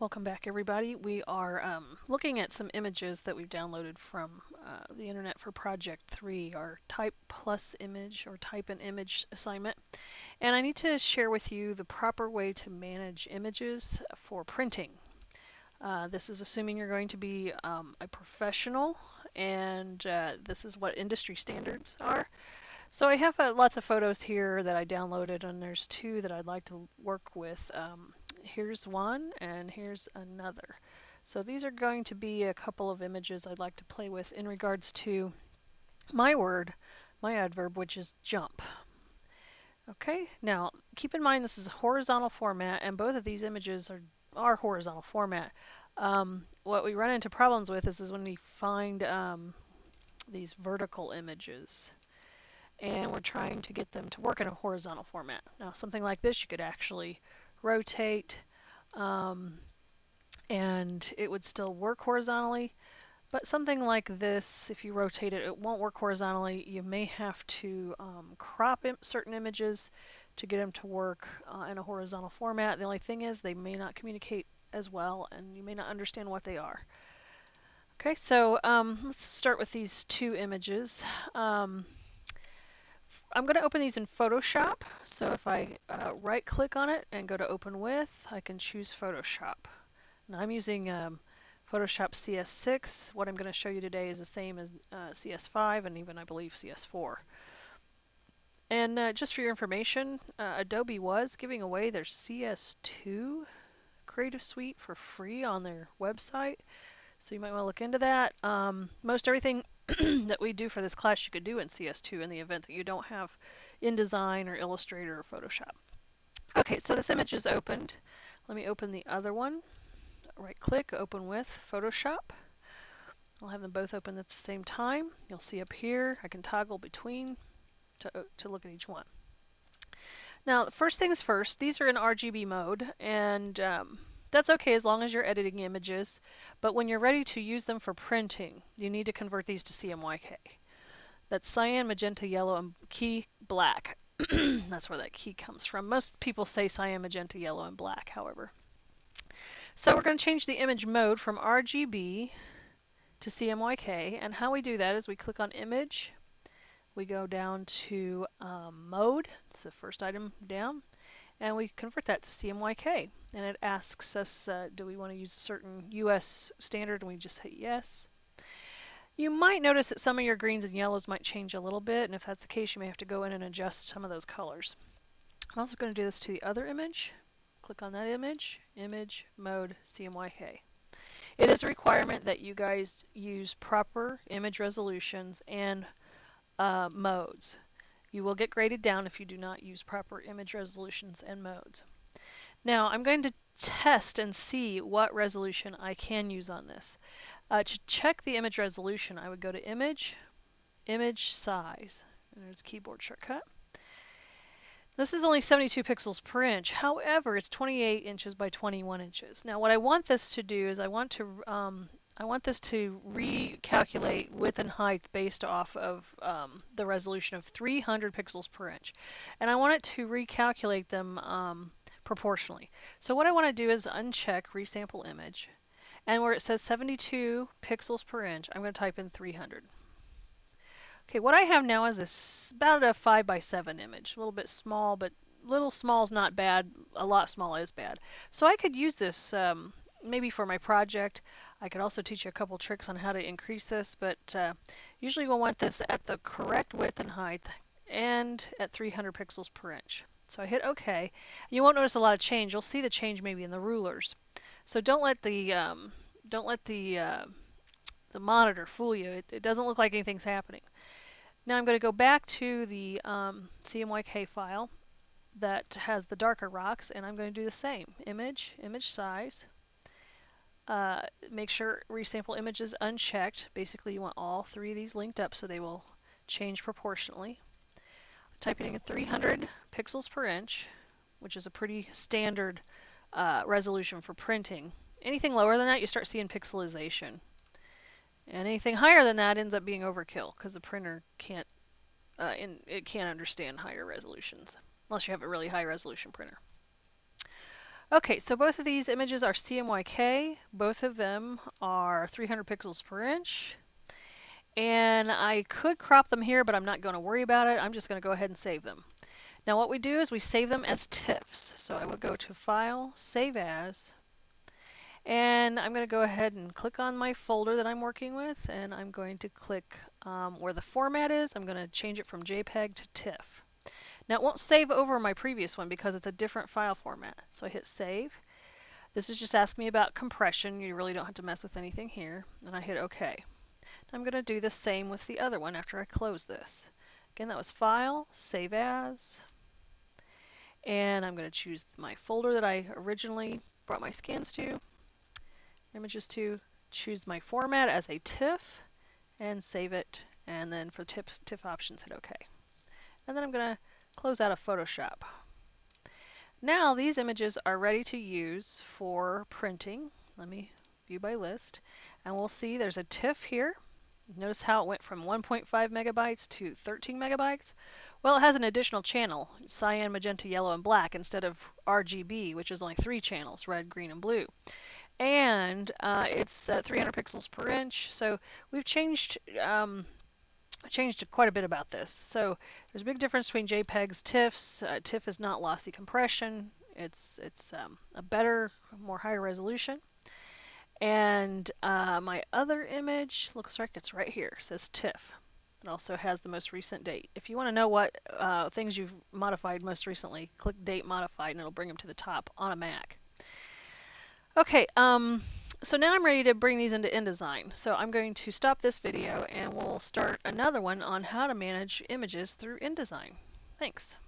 Welcome back, everybody. We are looking at some images that we've downloaded from the internet for Project 3, our Type Plus Image or Type an Image assignment. And I need to share with you the proper way to manage images for printing. This is assuming you're going to be a professional, and this is what industry standards are. So I have lots of photos here that I downloaded, and there's two that I'd like to work with. Here's one, and here's another. So these are going to be a couple of images I'd like to play with in regards to my word, my adverb, which is jump. Okay, now keep in mind this is a horizontal format, and both of these images are horizontal format. What we run into problems with is when we find these vertical images, and we're trying to get them to work in a horizontal format. Now, something like this you could actually rotate, and it would still work horizontally. But something like this, if you rotate it, it won't work horizontally. You may have to crop certain images to get them to work in a horizontal format. The only thing is they may not communicate as well, and you may not understand what they are. Okay, so let's start with these two images. I'm going to open these in Photoshop. So if I right click on it and go to open with, I can choose Photoshop. Now I'm using Photoshop CS6. What I'm going to show you today is the same as CS5 and even I believe CS4. And just for your information, Adobe was giving away their CS2 Creative Suite for free on their website. So you might want to look into that. Most everything that we do for this class you could do in CS2 in the event that you don't have InDesign or Illustrator or Photoshop. Okay, so this image is opened. Let me open the other one. Right click, open with Photoshop. I'll have them both open at the same time. You'll see up here I can toggle between to look at each one. Now, first things first, these are in Rgb mode, and that's okay as long as you're editing images, but when you're ready to use them for printing, you need to convert these to Cmyk. That's cyan, magenta, yellow, and key black. That's where that key comes from. Most people say cyan, magenta, yellow, and black, however. So we're going to change the image mode from RGB to Cmyk, and how we do that is we click on Image, we go down to Mode, it's the first item down, and we convert that to Cmyk. And it asks us, do we want to use a certain US standard, and we just hit yes. You might notice that some of your greens and yellows might change a little bit, and if that's the case, you may have to go in and adjust some of those colors. I'm also going to do this to the other image. Click on that image, Image, Mode, Cmyk. It is a requirement that you guys use proper image resolutions and modes. You will get graded down if you do not use proper image resolutions and modes. Now I'm going to test and see what resolution I can use on this. To check the image resolution, I would go to Image, Image Size, and there's a keyboard shortcut. This is only 72 pixels per inch. However, it's 28 inches by 21 inches. Now what I want this to do is I want this to recalculate width and height based off of the resolution of 300 pixels per inch. And I want it to recalculate them proportionally. So what I want to do is uncheck Resample Image. And where it says 72 pixels per inch, I'm going to type in 300. Okay, what I have now is about a 5 by 7 image. A little bit small, but little small is not bad. A lot small is bad. So I could use this maybe for my project. I could also teach you a couple tricks on how to increase this, but usually we'll want this at the correct width and height and at 300 pixels per inch. So I hit OK. You won't notice a lot of change. You'll see the change maybe in the rulers. So don't let the monitor fool you. It doesn't look like anything's happening. Now I'm going to go back to the Cmyk file that has the darker rocks, and I'm going to do the same. Image, Image Size. Make sure Resample Image is unchecked. Basically, you want all three of these linked up so they will change proportionally. Typing in 300 pixels per inch, which is a pretty standard resolution for printing. Anything lower than that, you start seeing pixelization. And anything higher than that ends up being overkill because the printer can't understand higher resolutions unless you have a really high resolution printer. Okay, so both of these images are Cmyk. Both of them are 300 pixels per inch. And I could crop them here, but I'm not going to worry about it. I'm just going to go ahead and save them. Now what we do is we save them as TIFFs. So I will go to File, Save As, and I'm going to go ahead and click on my folder that I'm working with, and I'm going to click where the format is. I'm going to change it from JPEG to TIFF. Now it won't save over my previous one because it's a different file format. So I hit Save. This is just asking me about compression. You really don't have to mess with anything here. And I hit OK. I'm going to do the same with the other one after I close this. Again, that was File, Save As, and I'm going to choose my folder that I originally brought my scans to, images to, choose my format as a TIFF, and save it, and then for TIFF options, hit OK. And then I'm going to close out of Photoshop. Now these images are ready to use for printing. Let me view by list, and we'll see there's a TIFF here. Notice how it went from 1.5 megabytes to 13 megabytes? Well, it has an additional channel, cyan, magenta, yellow, and black, instead of RGB, which is only 3 channels, red, green, and blue. And it's 300 pixels per inch, so we've changed quite a bit about this. So there's a big difference between JPEGs, TIFFs. TIFF is not lossy compression. It's a better, more higher resolution. And my other image looks like it's right here. It says TIFF. It also has the most recent date. If you want to know what things you've modified most recently, click Date Modified and it'll bring them to the top on a Mac. Okay, so now I'm ready to bring these into InDesign. So I'm going to stop this video and we'll start another one on how to manage images through InDesign. Thanks.